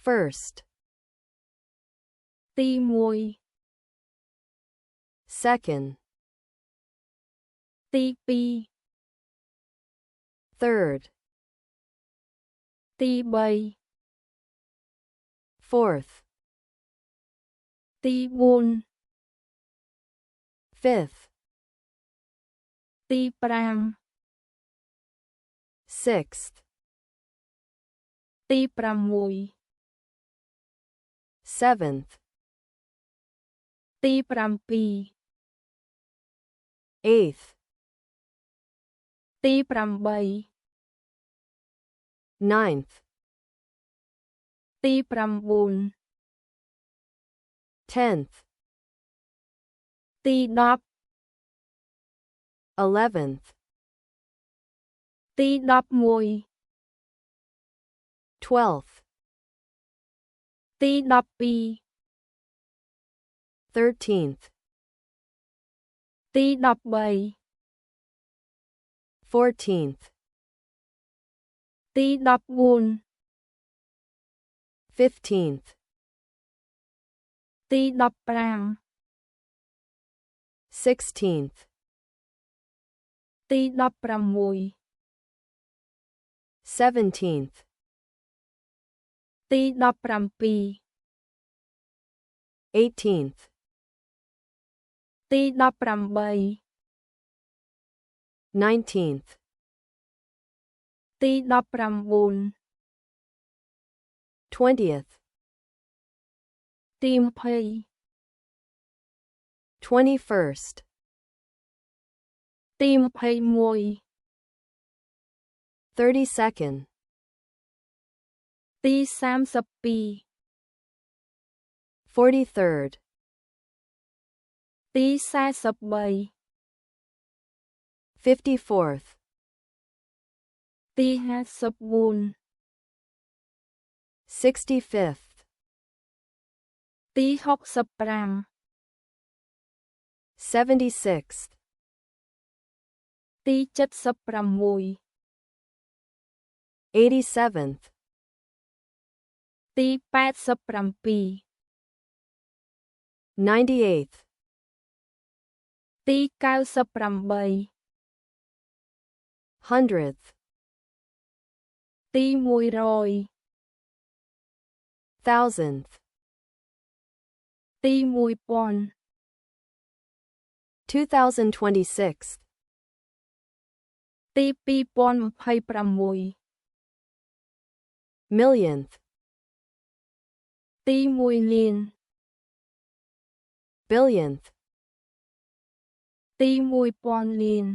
First. ទី1 Second. ទី2 Third. ទី3 Fourth. ទី4 Fifth. ទី5 Sixth. ទី6 Seventh. ទី7 Eighth. ទី8 Ninth. ទី9 Tenth. ទី10 11th. ទី11 12th. ទី12 13th. ទី13 14th. ទី14 15th. ទី15 16th. ទី16 17th. ទី17 18th. ទី18 19th. ទី19 20th. ទី20 21st. ទី21 32nd. ទី32 43rd. ទី43 54th. ទី54 65th. ទី65 76th. ទី76 87th. ទី87 98th. ទី98 100th. ទី100 1000th. ទី1000 2026th. ទី2026 Millionth. ទី1លាន Billionth. ទី1000លាន